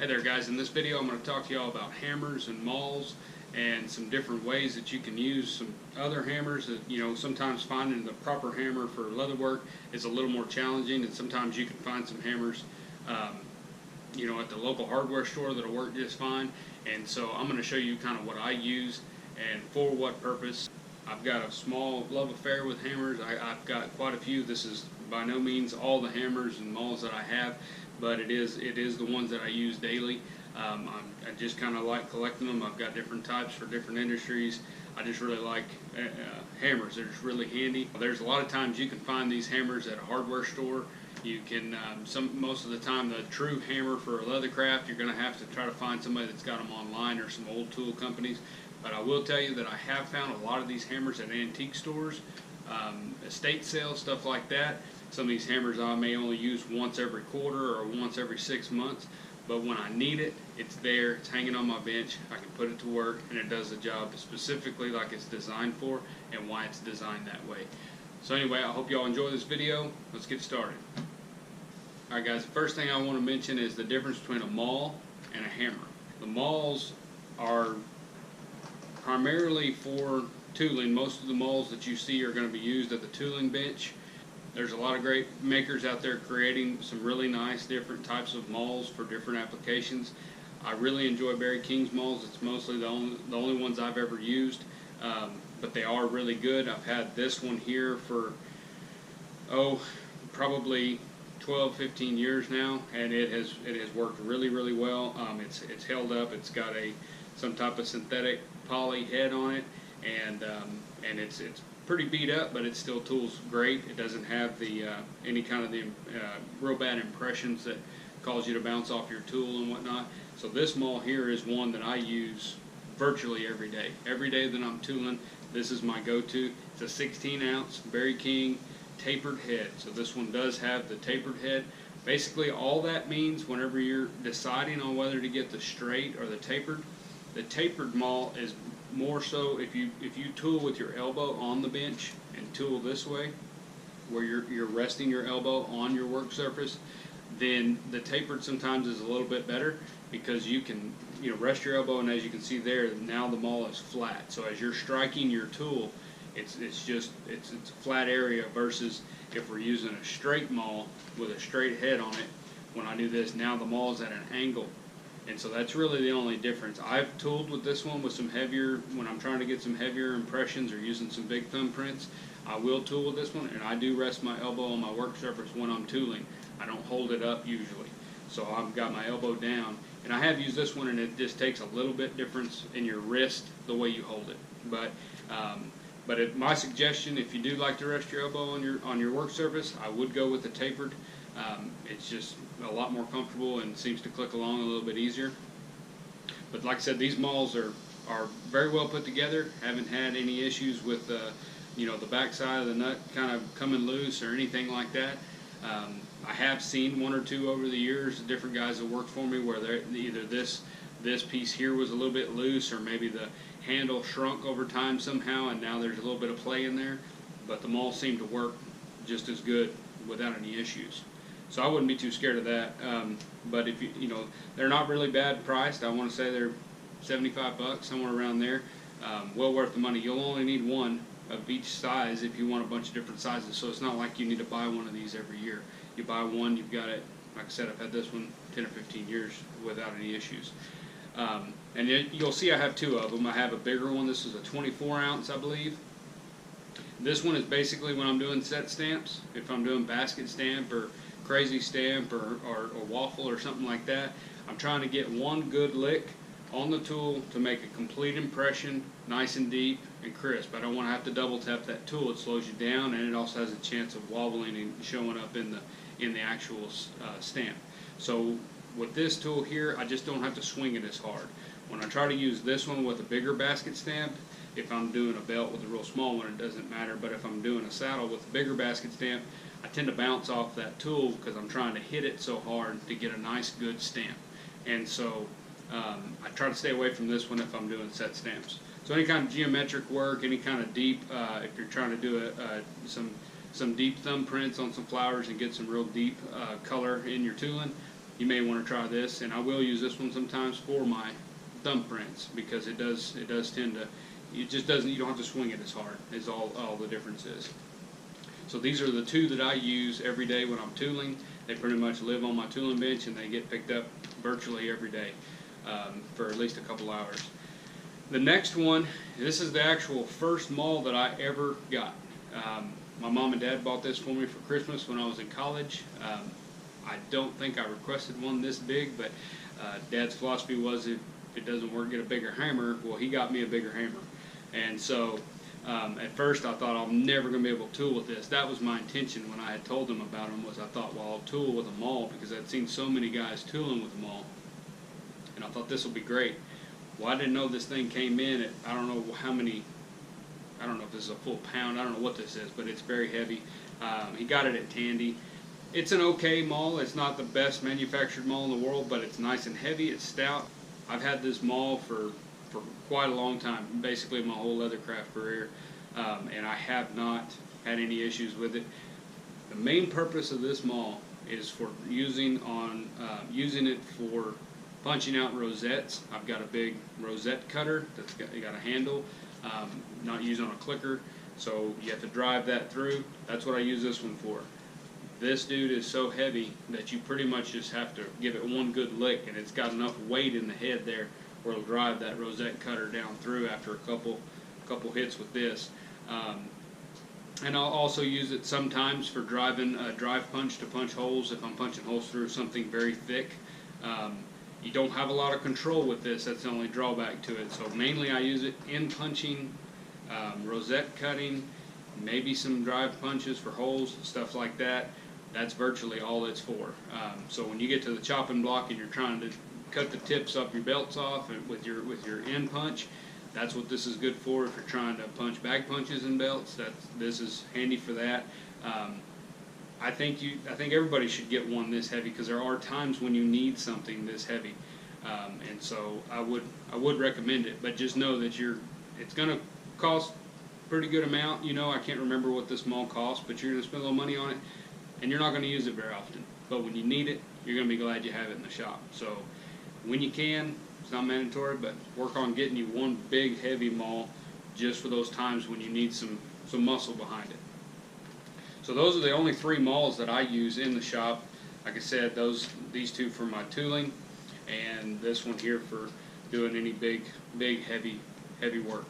Hey there guys, in this video I'm going to talk to y'all about hammers and mauls and some different ways that you can use some other hammers that, sometimes finding the proper hammer for leather work is a little more challenging, and sometimes you can find some hammers at the local hardware store that'll work just fine. And so I'm going to show you kind of what I use and for what purpose. I've got a small love affair with hammers. I've got quite a few. This is by no means all the hammers and mauls that I have, but it is the ones that I use daily. I just kind of like collecting them. I've got different types for different industries. I just really like hammers. They're just really handy. There's a lot of times you can find these hammers at a hardware store. You can, most of the time, the true hammer for a Leathercraft, you're going to have to try to find somebody that's got them online or some old tool companies. But I will tell you that I have found a lot of these hammers at antique stores, estate sales, stuff like that. Some of these hammers I may only use once every quarter or once every 6 months. But when I need it, it's there, it's hanging on my bench, I can put it to work, and it does the job specifically like it's designed for and why it's designed that way. So anyway, I hope y'all enjoy this video. Let's get started. Alright guys, the first thing I want to mention is the difference between a maul and a hammer. The mauls are primarily for tooling. Most of the mauls that you see are going to be used at the tooling bench. There's a lot of great makers out there creating some really nice different types of mauls for different applications. I really enjoy Barry King's mauls. It's mostly the only ones I've ever used, but they are really good. I've had this one here for probably 12-15 years now, and it has worked really well. It's held up. It's got some type of synthetic poly head on it, and it's pretty beat up, but it still tools great. It doesn't have the any kind of the real bad impressions that cause you to bounce off your tool and whatnot. So this maul here is one that I use virtually every day. Every day that I'm tooling, this is my go-to. It's a 16-ounce Barry King tapered head. So this one does have the tapered head. Basically all that means whenever you're deciding on whether to get the straight or the tapered maul is more so if you tool with your elbow on the bench and tool this way, where you're resting your elbow on your work surface, then the tapered sometimes is a little bit better because you can rest your elbow, and as you can see there, now the maul is flat. So as you're striking your tool, it's a flat area, versus if we're using a straight maul with a straight head on it. When I do this, now the maul is at an angle. And so that's really the only difference. I've tooled with this one with some heavier, when I'm trying to get some heavier impressions or using some big thumbprints, I will tool with this one, and I do rest my elbow on my work surface when I'm tooling. I don't hold it up usually. So I've got my elbow down, and I have used this one, and it just takes a little bit difference in your wrist the way you hold it. But my suggestion, if you do like to rest your elbow on your work surface, I would go with the tapered. It's just a lot more comfortable and seems to click along a little bit easier. But like I said, these mauls are very well put together. Haven't had any issues with the back side of the nut kind of coming loose or anything like that. I have seen one or two over the years, different guys that worked for me, where either this piece here was a little bit loose, or maybe the handle shrunk over time somehow, and now there's a little bit of play in there. But the maul seemed to work just as good without any issues. So I wouldn't be too scared of that. But if they're not really bad priced. I want to say they're $75, somewhere around there. Well worth the money. You'll only need one of each size if you want a bunch of different sizes. So it's not like you need to buy one of these every year. You buy one, you've got it. Like I said, I've had this one 10 or 15 years without any issues. And you'll see I have two of them. I have a bigger one. This is a 24-ounce, I believe. This one is basically when I'm doing set stamps. If I'm doing basket stamp or crazy stamp or waffle or something like that, I'm trying to get one good lick on the tool to make a complete impression, nice and deep and crisp. I don't want to have to double tap that tool. It slows you down, and it also has a chance of wobbling and showing up in the actual stamp. So with this tool here, I just don't have to swing it as hard. When I try to use this one with a bigger basket stamp, if I'm doing a belt with a real small one, it doesn't matter. But if I'm doing a saddle with a bigger basket stamp, I tend to bounce off that tool because I'm trying to hit it so hard to get a nice good stamp. And so I try to stay away from this one if I'm doing set stamps. So any kind of geometric work, any kind of deep, if you're trying to do some deep thumbprints on some flowers and get some real deep color in your tooling, you may want to try this. And I will use this one sometimes for my thumbprints, because it does tend to, you don't have to swing it as hard, is all the difference is. So these are the two that I use every day when I'm tooling. They pretty much live on my tooling bench, and they get picked up virtually every day for at least a couple hours. The next one, this is the actual first maul that I ever got. My mom and dad bought this for me for Christmas when I was in college. I don't think I requested one this big, but Dad's philosophy was, if it doesn't work, get a bigger hammer. Well, he got me a bigger hammer. And so at first I thought, I'm never going to be able to tool with this. That was my intention when I had told them about them, was I thought, well, I'll tool with a maul, because I'd seen so many guys tooling with a maul. And I thought this will be great. Well, I didn't know this thing came in at, I don't know how many, I don't know if this is a full pound, I don't know what this is, but it's very heavy. He got it at Tandy. It's an okay maul. It's not the best manufactured maul in the world, but it's nice and heavy. It's stout. I've had this maul for quite a long time, basically my whole Leathercraft career, and I have not had any issues with it. The main purpose of this maul is for using it for punching out rosettes. I've got a big rosette cutter that's got a handle, not used on a clicker, so you have to drive that through. That's what I use this one for. This dude is so heavy that you pretty much just have to give it one good lick, and it's got enough weight in the head there where it'll drive that rosette cutter down through after a couple hits with this. And I'll also use it sometimes for driving a drive punch to punch holes if I'm punching holes through something very thick. You don't have a lot of control with this. That's the only drawback to it. So mainly I use it in punching, rosette cutting, maybe some drive punches for holes, stuff like that. That's virtually all it's for. So when you get to the chopping block and you're trying to cut the tips off your belts off with your end punch, that's what this is good for. If you're trying to punch bag punches and belts, this is handy for that. I think everybody should get one this heavy, because there are times when you need something this heavy, and so I would recommend it. But just know that it's going to cost a pretty good amount. You know, I can't remember what this maul costs, but you're going to spend a little money on it, and you're not going to use it very often. But when you need it, you're going to be glad you have it in the shop. So when you can, it's not mandatory, but work on getting you one big heavy maul just for those times when you need some muscle behind it. So those are the only three mauls that I use in the shop. Like I said, these two for my tooling, and this one here for doing any big heavy work.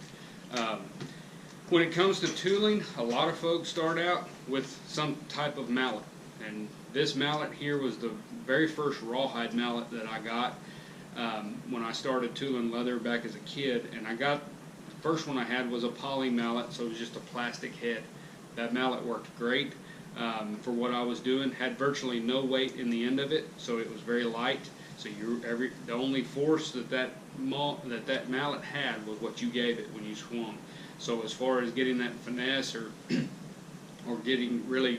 When it comes to tooling, a lot of folks start out with some type of mallet, and this mallet here was the very first rawhide mallet that I got when I started tooling leather back as a kid. And the first one I had was a poly mallet, so it was just a plastic head. That mallet worked great for what I was doing. Had virtually no weight in the end of it, so it was very light. So the only force that mallet had was what you gave it when you swung. So as far as getting that finesse or getting really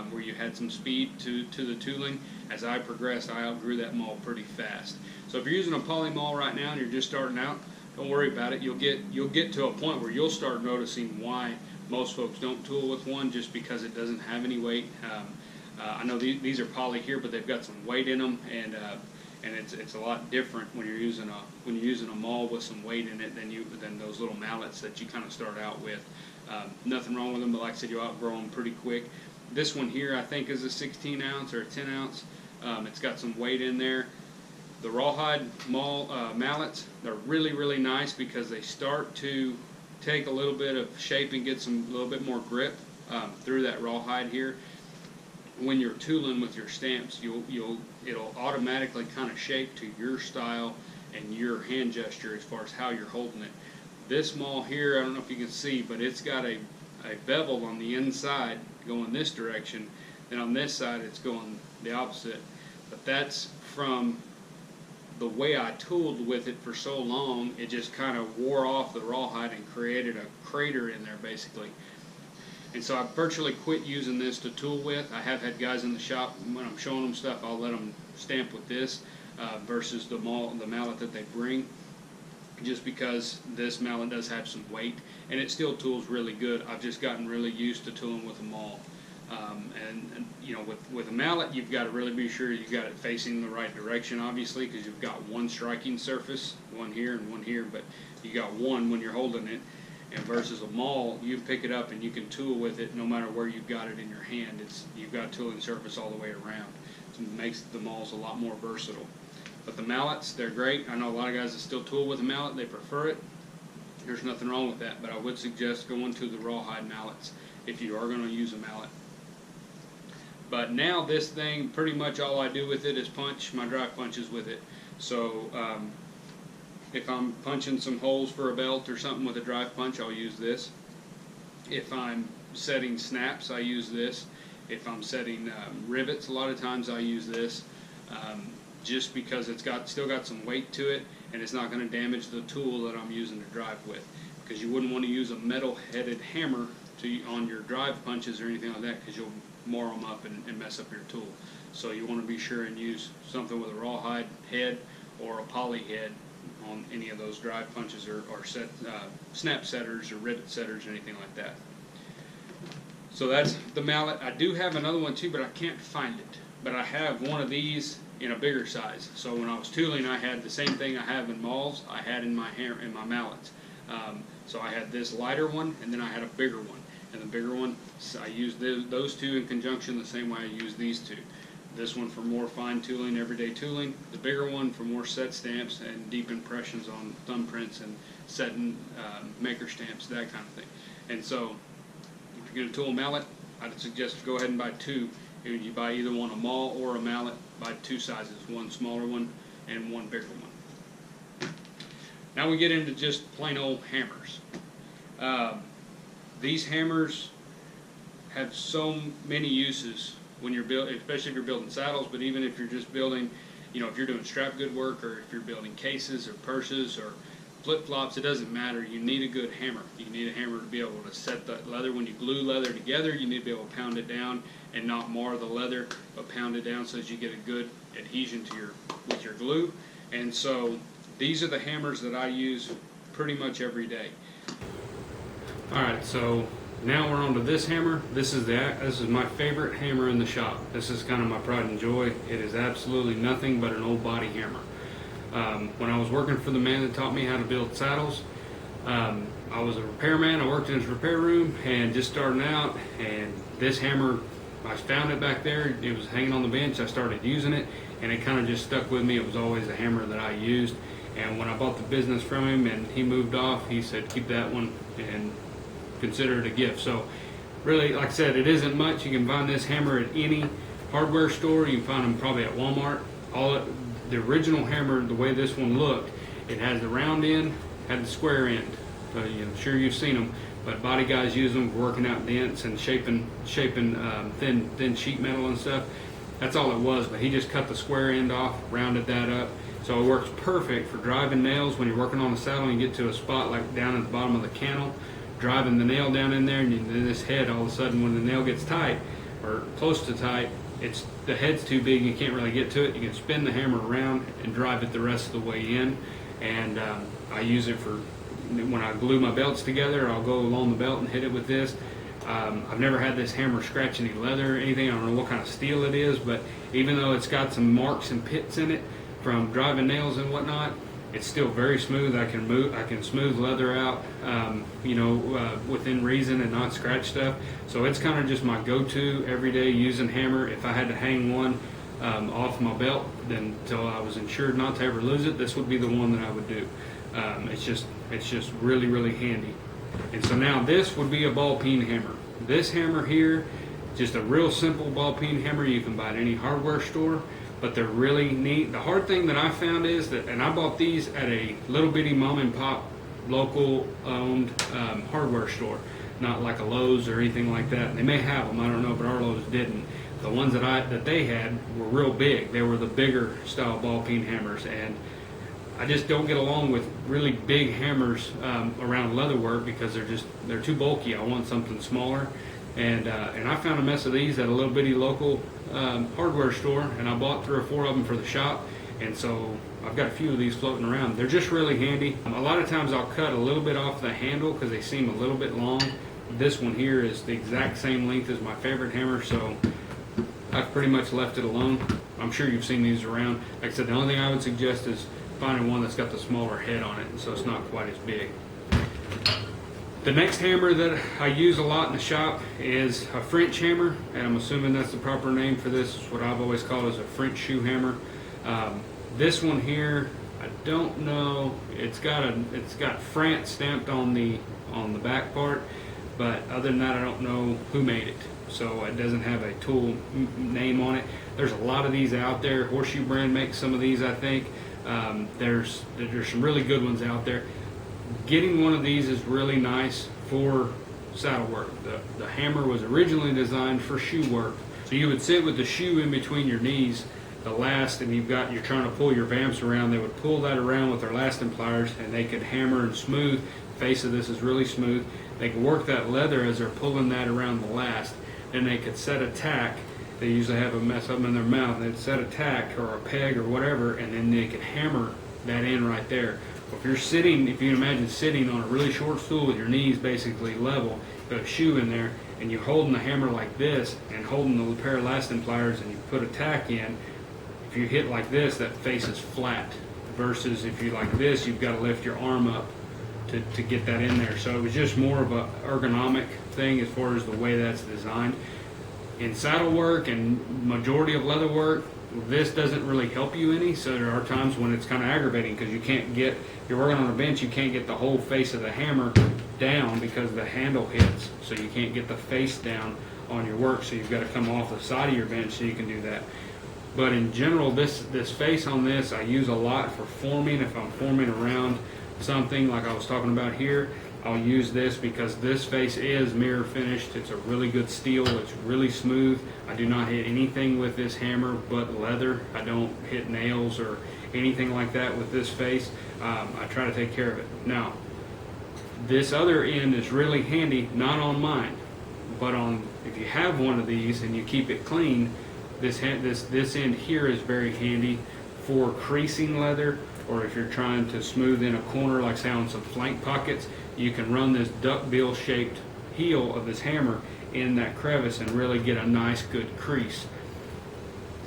where you had some speed to the tooling, as I progressed, I outgrew that maul pretty fast. So if you're using a poly maul right now and you're just starting out, don't worry about it. You'll get to a point where you'll start noticing why most folks don't tool with one, just because it doesn't have any weight. I know these are poly here, but they've got some weight in them, and it's a lot different when you're using a maul with some weight in it than those little mallets that you kind of start out with. Nothing wrong with them, but like I said, you'll outgrow them pretty quick. This one here I think is a 16 ounce or a 10 ounce. It's got some weight in there. The rawhide mallets, they're really nice because they start to take a little bit of shape and get a little bit more grip through that rawhide here. When you're tooling with your stamps, it'll automatically kind of shape to your style and your hand gesture as far as how you're holding it. This maul here, I don't know if you can see, but it's got a bevel on the inside going this direction, and on this side it's going the opposite. But that's from the way I tooled with it for so long. It just kind of wore off the rawhide and created a crater in there basically. And so I virtually quit using this to tool with. I have had guys in the shop, when I'm showing them stuff, I'll let them stamp with this versus the mallet that they bring, just because this mallet does have some weight, and it still tools really good. I've just gotten really used to tooling with a maul. And you know, with a mallet, you've got to really be sure you've got it facing the right direction, obviously, because you've got one striking surface, one here and one here, but you got one when you're holding it. And versus a maul, you pick it up and you can tool with it no matter where you've got it in your hand. You've got tooling surface all the way around. So it makes the mauls a lot more versatile. But the mallets, they're great. I know a lot of guys that still tool with a mallet, they prefer it. There's nothing wrong with that, but I would suggest going to the rawhide mallets if you are going to use a mallet. But now this thing, pretty much all I do with it is punch my drive punches with it. So if I'm punching some holes for a belt or something with a drive punch, I'll use this. If I'm setting snaps, I use this. If I'm setting rivets, a lot of times I use this, just because it's still got some weight to it, and it's not going to damage the tool that I'm using to drive with. Because you wouldn't want to use a metal-headed hammer on your drive punches or anything like that, because you'll mar them up and mess up your tool. So you want to be sure and use something with a rawhide head or a poly head on any of those drive punches or snap setters or rivet setters or anything like that. So that's the mallet. I do have another one too, but I can't find it. But I have one of these in a bigger size. So when I was tooling, I had the same thing I have in mauls, I had in my mallets. So I had this lighter one, and then I had a bigger one. And the bigger one, I used those two in conjunction the same way I use these two. This one for more fine tooling, everyday tooling. The bigger one for more set stamps and deep impressions on thumbprints and setting maker stamps, that kind of thing. And so, if you're going to tool a mallet, I'd suggest go ahead and buy two. If you buy either one, a maul or a mallet, buy two sizes, one smaller one and one bigger one. Now we get into just plain old hammers. These hammers have so many uses when you're building, especially if you're building saddles, but even if you're just building, you know, if you're doing strap good work, or if you're building cases or purses or flip-flops, it doesn't matter. You need a good hammer. You need a hammer to be able to set the leather. When you glue leather together, you need to be able to pound it down and not mar the leather, but pound it down so that you get a good adhesion to with your glue. And so these are the hammers that I use pretty much every day. Alright, so now we're on to this hammer. This is my favorite hammer in the shop. This is kind of my pride and joy. It is absolutely nothing but an old body hammer. When I was working for the man that taught me how to build saddles, I was a repairman. I worked in his repair room and just starting out, and this hammer, I found it back there. It was hanging on the bench. I started using it, and it kind of just stuck with me. It was always the hammer that I used. And when I bought the business from him and he moved off, he said, keep that one and consider it a gift. So really, like I said, it isn't much. You can find this hammer at any hardware store. You can find them probably at Walmart. The original hammer, the way this one looked, it has the round end, had the square end. So I'm sure you've seen them, but body guys use them for working out dents and shaping thin sheet metal and stuff. That's all it was, but he just cut the square end off, rounded that up. So it works perfect for driving nails when you're working on a saddle and you get to a spot like down at the bottom of the cantle, driving the nail down in there, and then this head, all of a sudden when the nail gets tight or close to tight, the head's too big, you can't really get to it. You can spin the hammer around and drive it the rest of the way in. And I use it for when I glue my belts together. I'll go along the belt and hit it with this. I've never had this hammer scratch any leather or anything. I don't know what kind of steel it is, but even though it's got some marks and pits in it from driving nails and whatnot, it's still very smooth. I can smooth leather out, within reason and not scratch stuff. So it's kind of just my go-to everyday using hammer. If I had to hang one off my belt, then until I was insured not to ever lose it, this would be the one that I would do. It's just really, really handy. And so now this would be a ball peen hammer. This hammer here, just a real simple ball peen hammer you can buy at any hardware store, but they're really neat. The hard thing that I found is that, and I bought these at a little bitty mom and pop local owned hardware store, not like a Lowe's or anything like that. And they may have them, I don't know, but our Lowe's didn't. The ones that they had were real big. They were the bigger style ball peen hammers, and I just don't get along with really big hammers around leatherwork because they're too bulky. I want something smaller, and I found a mess of these at a little bitty local hardware store, and I bought 3 or 4 of them for the shop, and so I've got a few of these floating around. They're just really handy. A lot of times I'll cut a little bit off the handle because they seem a little bit long, This one here is the exact same length as my favorite hammer, so I've pretty much left it alone. I'm sure you've seen these around. Like I said, the only thing I would suggest is finding one that's got the smaller head on it, so it's not quite as big. The next hammer that I use a lot in the shop is a French hammer, and I'm assuming that's the proper name for this. It's what I've always called as a French shoe hammer. This one here, I don't know. It's got France stamped on the back part, but other than that, I don't know who made it. So it doesn't have a tool name on it. There's a lot of these out there. Horseshoe brand makes some of these, I think. There's some really good ones out there. Getting one of these is really nice for saddle work. The hammer was originally designed for shoe work. So you would sit with the shoe in between your knees, the last, and you're trying to pull your vamps around. They would pull that around with their lasting pliers, and they could hammer and smooth. The face of this is really smooth. They could work that leather as they're pulling that around the last. Then they could set a tack. They usually have a mess up in their mouth. They'd set a tack or a peg or whatever, and then they could hammer that in right there. If you're sitting, if you can imagine sitting on a really short stool with your knees basically level, put a shoe in there, and you're holding the hammer like this, and holding the pair of lasting pliers, and you put a tack in, if you hit like this, that face is flat. Versus if you like this, you've got to lift your arm up to get that in there. So it was just more of an ergonomic thing as far as the way that's designed. In saddle work and majority of leather work, this doesn't really help you any, so there are times when it's kind of aggravating because you can't get, you're working on a bench, you can't get the whole face of the hammer down because the handle hits, so you can't get the face down on your work, so you've got to come off the side of your bench so you can do that. But in general, this face on this I use a lot for forming. If I'm forming around something like I was talking about here, I'll use this because this face is mirror finished. It's a really good steel. It's really smooth. I do not hit anything with this hammer but leather. I don't hit nails or anything like that with this face. I try to take care of it. Now, this other end is really handy, not on mine, but on, if you have one of these and you keep it clean, this end here is very handy for creasing leather, or if you're trying to smooth in a corner, like say on some flank pockets, you can run this duckbill shaped heel of this hammer in that crevice and really get a nice good crease.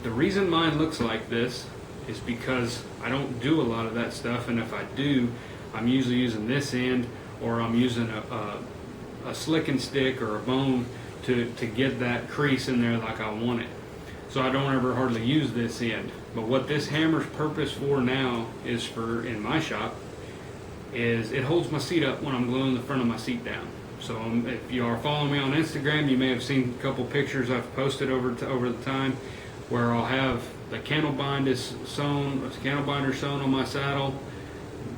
The reason mine looks like this is because I don't do a lot of that stuff, and if I do, I'm usually using this end, or I'm using a slicking stick or a bone to get that crease in there like I want it. So I don't ever hardly use this end. But what this hammer's purpose for now is for, in my shop, is it holds my seat up when I'm gluing the front of my seat down. So if you are following me on Instagram, you may have seen a couple pictures I've posted over the time where I'll have the cantle binder sewn on my saddle.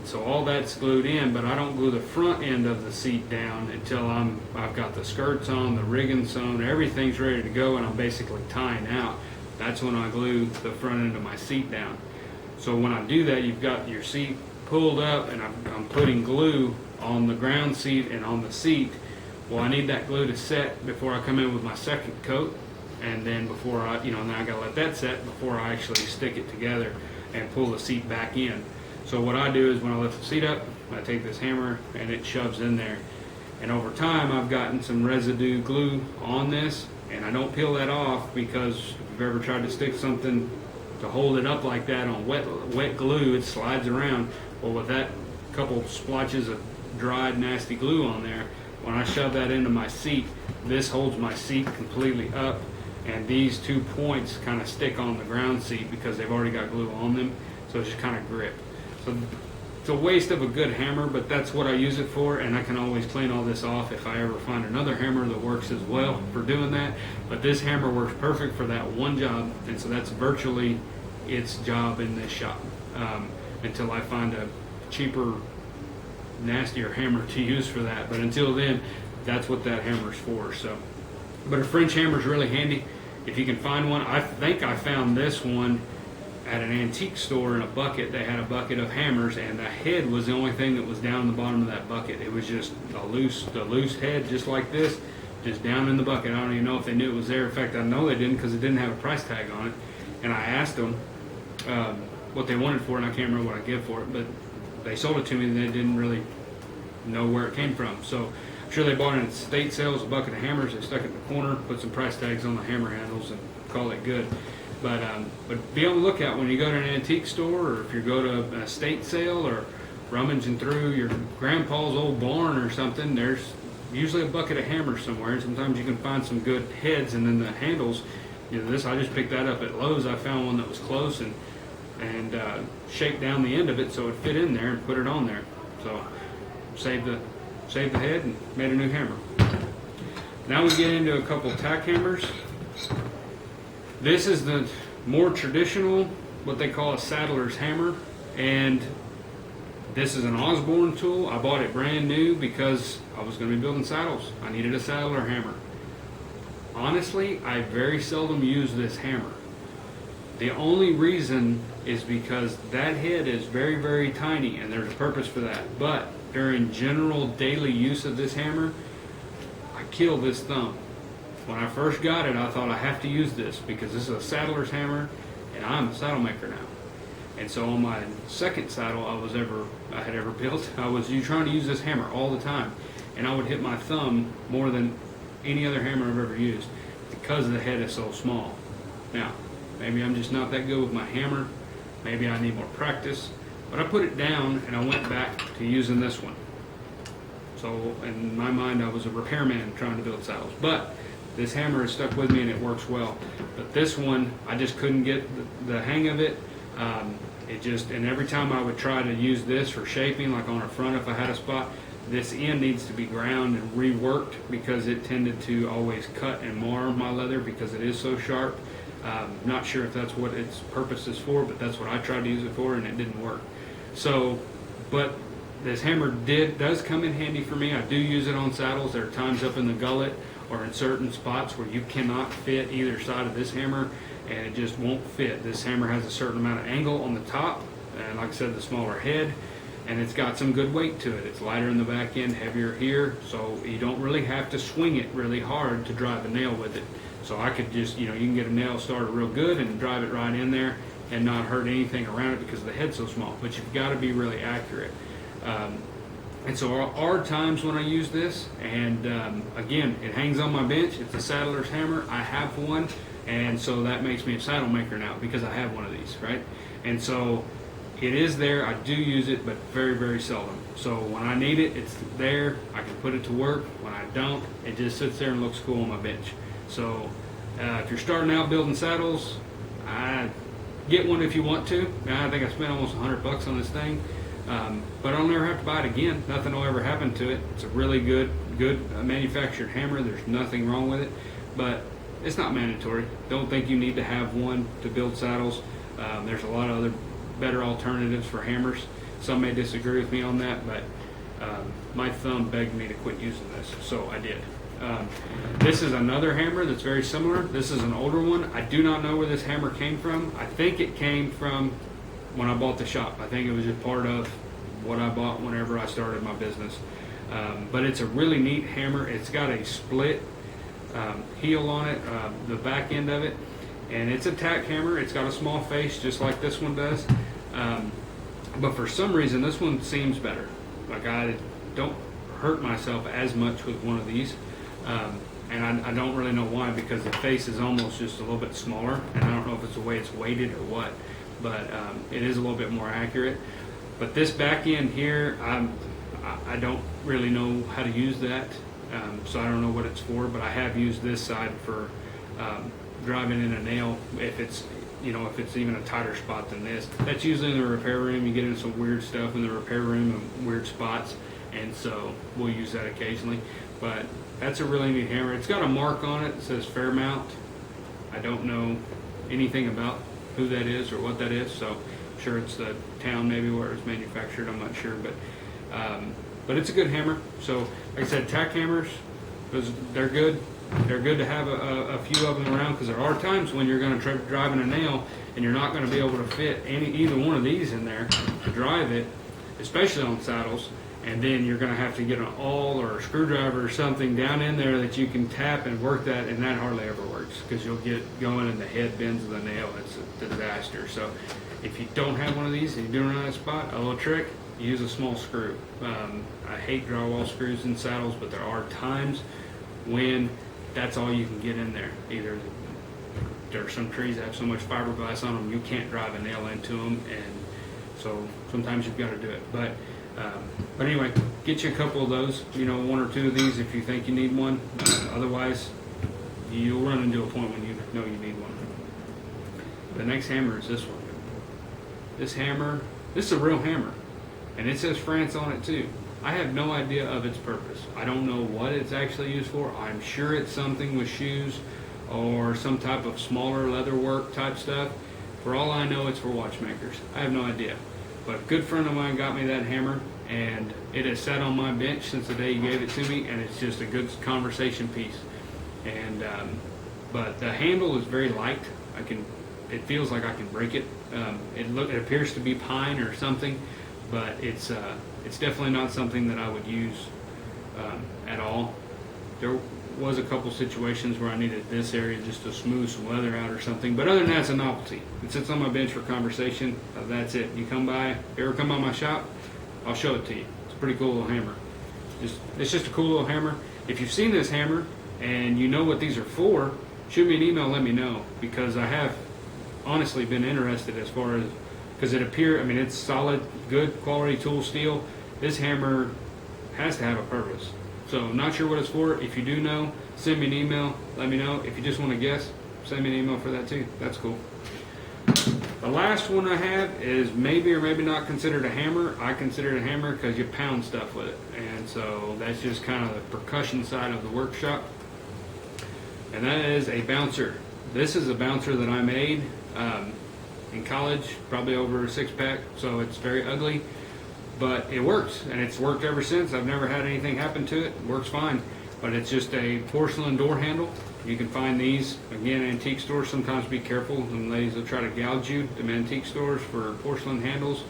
So all that's glued in, but I don't glue the front end of the seat down until I've got the skirts on, the rigging sewn, everything's ready to go, and I'm basically tying out. That's when I glue the front end of my seat down. So when I do that, you've got your seat pulled up, and I'm putting glue on the ground seat and on the seat. Well, I need that glue to set before I come in with my second coat, and then before then I gotta let that set before I actually stick it together and pull the seat back in. So what I do is when I lift the seat up, I take this hammer and it shoves in there. And over time, I've gotten some residue glue on this, and I don't peel that off because if you've ever tried to stick something to hold it up like that on wet glue, it slides around. Well, with that couple splotches of dried nasty glue on there, when I shove that into my seat, this holds my seat completely up, and these 2 points kind of stick on the ground seat because they've already got glue on them, so it's just kind of grip. So it's a waste of a good hammer, but that's what I use it for, and I can always clean all this off if I ever find another hammer that works as well for doing that. But this hammer works perfect for that one job, and so that's virtually its job in this shop until I find a cheaper, nastier hammer to use for that. But until then, that's what that hammer's for. So, but a French hammer is really handy if you can find one. I think I found this one at an antique store in a bucket. They had a bucket of hammers, and the head was the only thing that was down in the bottom of that bucket. It was just the loose head, just like this, just down in the bucket. I don't even know if they knew it was there. In fact, I know they didn't because it didn't have a price tag on it. And I asked them what they wanted for it, and I can't remember what I gave for it, but they sold it to me and they didn't really know where it came from. So I'm sure they bought it at estate sales, a bucket of hammers. They stuck it in the corner, put some price tags on the hammer handles, and call it good. But be on the lookout when you go to an antique store, or if you go to an estate sale, or rummaging through your grandpa's old barn or something. There's usually a bucket of hammers somewhere, and sometimes you can find some good heads, and then the handles. You know, this I just picked that up at Lowe's. I found one that was close and shaped down the end of it so it fit in there and put it on there. So saved the head and made a new hammer. Now we get into a couple tack hammers. This is the more traditional, what they call a Sadlers Hammer, and this is an Osborne tool. I bought it brand new because I was going to be building saddles. I needed a Sadler hammer. Honestly, I very seldom use this hammer. The only reason is because that head is very, very tiny, and there's a purpose for that. But during general daily use of this hammer, I kill this thumb. When I first got it, I thought I have to use this because this is a Sadler's hammer, and I'm a saddle maker now. And so on my second saddle I had ever built, I was trying to use this hammer all the time, and I would hit my thumb more than any other hammer I've ever used because the head is so small. Now, maybe I'm just not that good with my hammer. Maybe I need more practice. But I put it down and I went back to using this one. So in my mind, I was a repairman trying to build saddles. But this hammer has stuck with me and it works well. But this one, I just couldn't get the hang of it. And every time I would try to use this for shaping, like on a front if I had a spot, this end needs to be ground and reworked because it tended to always cut and mar my leather because it is so sharp. Not sure if that's what its purpose is for, but that's what I tried to use it for, and it didn't work. So, but this hammer does come in handy for me. I do use it on saddles. There are times up in the gullet or in certain spots where you cannot fit either side of this hammer, and it just won't fit. This hammer has a certain amount of angle on the top, and like I said, the smaller head, and it's got some good weight to it. It's lighter in the back end, heavier here, so you don't really have to swing it really hard to drive a nail with it. So I could just, you can get a nail started real good and drive it right in there and not hurt anything around it because the head's so small. But you've got to be really accurate. And so there are times when I use this, and again, it hangs on my bench. It's a Sadler's Hammer. I have one, and so that makes me a saddle maker now because I have one of these, right? And so it is there. I do use it, but very, very seldom. So when I need it, it's there. I can put it to work. When I don't, it just sits there and looks cool on my bench. So if you're starting out building saddles, get one if you want to. I think I spent almost $100 on this thing, but I'll never have to buy it again. Nothing will ever happen to it. It's a really good manufactured hammer. There's nothing wrong with it, but it's not mandatory. Don't think you need to have one to build saddles. There's a lot of other better alternatives for hammers. Some may disagree with me on that, but my thumb begged me to quit using this, so I did. This is another hammer that's very similar. This is an older one. I do not know where this hammer came from. I think it came from when I bought the shop. I think it was just part of what I bought whenever I started my business. But it's a really neat hammer. It's got a split heel on it, the back end of it, and it's a tack hammer. It's got a small face just like this one does. But for some reason this one seems better. Like I don't hurt myself as much with one of these. And I don't really know why, because the face is almost just a little bit smaller, and I don't know if it's the way it's weighted or what, but it is a little bit more accurate. But this back end here, I don't really know how to use that, so I don't know what it's for, but I have used this side for driving in a nail if it's even a tighter spot than this. That's usually in the repair room. You get into some weird stuff in the repair room and weird spots, and so we'll use that occasionally. But that's a really neat hammer. It's got a mark on it that says Fairmount. I don't know anything about who that is or what that is, so I'm sure it's the town maybe where it's manufactured. I'm not sure, but it's a good hammer. So like I said, tack hammers, they're good. They're good to have a few of them around, because there are times when you're going to try driving a nail and you're not going to be able to fit either one of these in there to drive it, especially on saddles. And then you're going to have to get an awl or a screwdriver or something down in there that you can tap and work that, and that hardly ever works because you'll get going and the head bends of the nail. It's a disaster. So If you don't have one of these and you're doing it on that spot, a little trick, use a small screw. I hate drywall screws in saddles, but there are times when that's all you can get in there. Either there are some trees that have so much fiberglass on them you can't drive a nail into them, and so sometimes you've got to do it. But anyway, get you a couple of those, you know, one or two of these if you think you need one. Otherwise, you'll run into a point when you know you need one. The next hammer is this one. This hammer, this is a real hammer, and it says France on it too. I have no idea of its purpose. I don't know what it's actually used for. I'm sure it's something with shoes or some type of smaller leather work type stuff. For all I know, it's for watchmakers. I have no idea. But a good friend of mine got me that hammer, and it has sat on my bench since the day he gave it to me, and it's just a good conversation piece. And but the handle is very light. It feels like I can break it. It appears to be pine or something, but it's definitely not something that I would use at all. There was a couple situations where I needed this area just to smooth some leather out or something, but other than that, it's a novelty. It sits on my bench for conversation. That's it. You come by, if you ever come by my shop, I'll show it to you. It's a pretty cool little hammer. It's just a cool little hammer. If you've seen this hammer and you know what these are for, shoot me an email, let me know, because I have honestly been interested as far as, because it's solid, good quality tool steel. This hammer has to have a purpose. So not sure what it's for. If you do know, send me an email, let me know. If you just want to guess, send me an email for that too. That's cool. The last one I have is maybe or maybe not considered a hammer. I consider it a hammer because you pound stuff with it. And so that's just kind of the percussion side of the workshop. And that is a bouncer. This is a bouncer that I made in college, probably over a 6-pack, so it's very ugly, but it works, and it's worked ever since. I've never had anything happen to it. It works fine, but it's just a porcelain door handle. You can find these, again, antique stores. Sometimes be careful, and ladies will try to gouge you to antique stores for porcelain handles,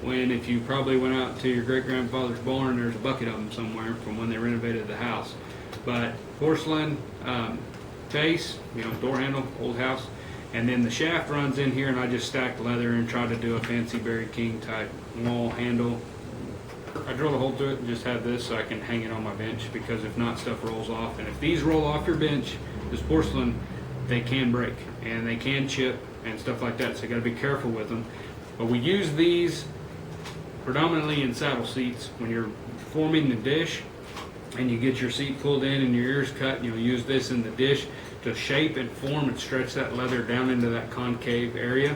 when if you probably went out to your great-grandfather's barn, there's a bucket of them somewhere from when they renovated the house. But porcelain face, door handle, old house. And then the shaft runs in here, and I just stacked leather and tried to do a fancy Barry King type Maul handle. I drilled a hole through it and just have this so I can hang it on my bench, because if not, stuff rolls off. And if these roll off your bench, this porcelain, they can break and they can chip and stuff like that. So you got to be careful with them. But we use these predominantly in saddle seats. When you're forming the dish and you get your seat pulled in and your ears cut, you'll use this in the dish to shape and form and stretch that leather down into that concave area.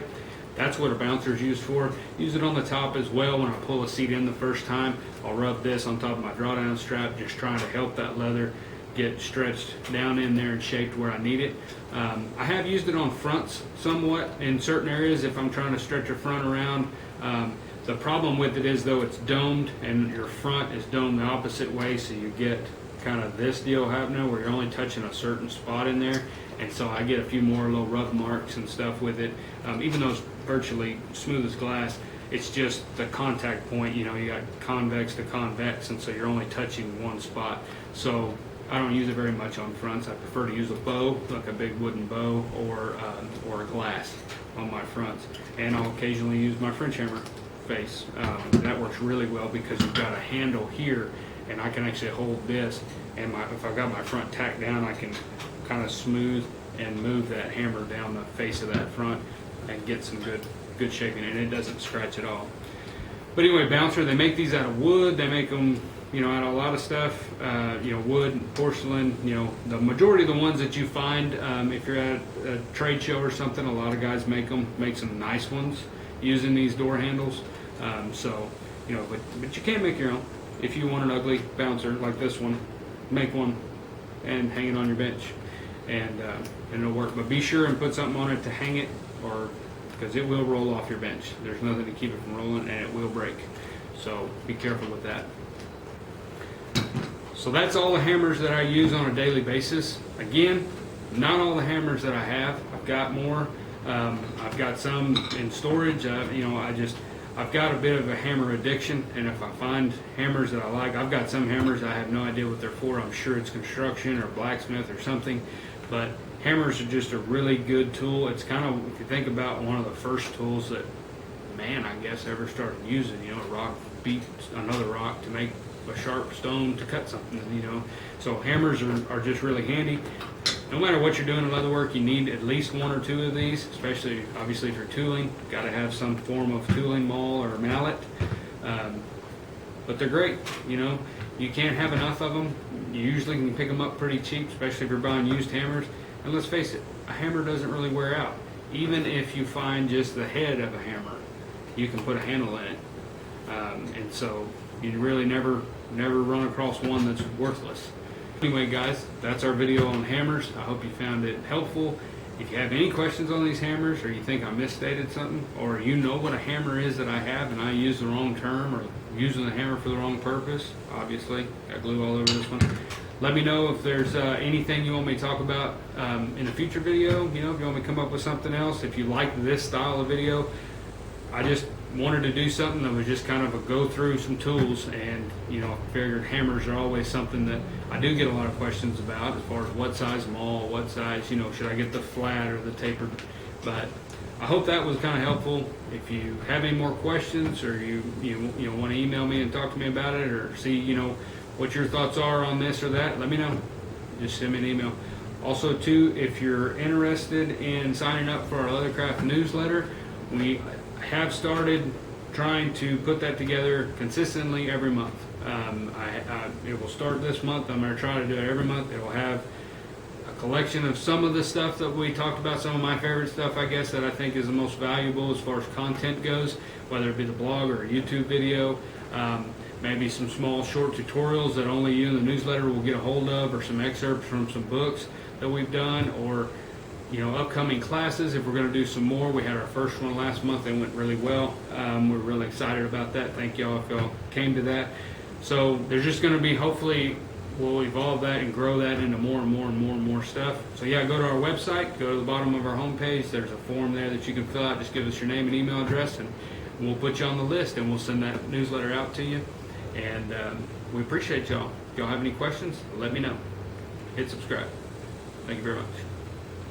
That's what a bouncer is used for. Use it on the top as well. When I pull a seat in the first time, I'll rub this on top of my drawdown strap, just trying to help that leather get stretched down in there and shaped where I need it. I have used it on fronts somewhat in certain areas if I'm trying to stretch a front around. The problem with it is, though, it's domed, and your front is domed the opposite way, so you get kind of this deal happening where you're only touching a certain spot in there, and so I get a few more little rough marks and stuff with it. Even though it's virtually smooth as glass, it's just the contact point. You got convex to convex, and so you're only touching one spot. So I don't use it very much on fronts. I prefer to use a bow, like a big wooden bow, or a glass on my fronts, and I'll occasionally use my French hammer face. That works really well because you've got a handle here, and I can actually hold this, and if I've got my front tacked down, I can kind of smooth and move that hammer down the face of that front and get some good shaping, and it doesn't scratch at all. But anyway, bouncer, they make these out of wood. They make them out of a lot of stuff, wood, porcelain. The majority of the ones that you find, if you're at a trade show or something, a lot of guys make some nice ones using these door handles. But you can make your own. If you want an ugly bouncer like this one, make one and hang it on your bench, and it'll work. But be sure and put something on it to hang it, or because it will roll off your bench. There's nothing to keep it from rolling, and it will break. So be careful with that. So that's all the hammers that I use on a daily basis. Again, not all the hammers that I have. I've got more. I've got some in storage. I've got a bit of a hammer addiction, and if I find hammers that I like, I've got some hammers I have no idea what they're for. I'm sure it's construction or blacksmith or something, but hammers are just a really good tool. It's kind of, if you think about, one of the first tools that man, I guess, ever started using. You know, a rock beat another rock to make a sharp stone to cut something, you know. So hammers are just really handy. No matter what you're doing in leatherwork, you need at least one or two of these, especially obviously if you're tooling. Got to have some form of tooling, maul or mallet. But they're great, you know. You can't have enough of them. You usually can pick them up pretty cheap, especially if you're buying used hammers. And let's face it, a hammer doesn't really wear out. Even if you find just the head of a hammer, you can put a handle in it. And so you really never run across one that's worthless. Anyway, guys, that's our video on hammers. I hope you found it helpful. If you have any questions on these hammers, or you think I misstated something, or you know what a hammer is that I have and I use the wrong term, or using the hammer for the wrong purpose, obviously, got glue all over this one. Let me know if there's anything you want me to talk about in a future video. You know, if you want me to come up with something else, if you like this style of video. I just wanted to do something that was just kind of a go through some tools, and you know, figured hammers are always something that I do get a lot of questions about, as far as what size maul, what size, you know, should I get the flat or the tapered. But I hope that was kind of helpful. If you have any more questions, or you want to email me and talk to me about it, or see, you know, what your thoughts are on this or that, let me know. Just send me an email. Also too, if you're interested in signing up for our Leathercraft newsletter, we have started trying to put that together consistently every month. It will start this month. I'm going to try to do it every month. It will have a collection of some of the stuff that we talked about, some of my favorite stuff, I guess, that I think is the most valuable as far as content goes, whether it be the blog or a YouTube video, maybe some small short tutorials that only you in the newsletter will get a hold of, or some excerpts from some books that we've done, or you know, upcoming classes. If we're going to do some more, we had our first one last month. They went really well. We're really excited about that. Thank y'all if y'all came to that. So there's just going to be, hopefully we'll evolve that and grow that into more and more and more and more stuff. So yeah, go to our website, go to the bottom of our homepage. There's a form there that you can fill out. Just give us your name and email address, and we'll put you on the list, and we'll send that newsletter out to you. And we appreciate y'all. If y'all have any questions, let me know. Hit subscribe. Thank you very much.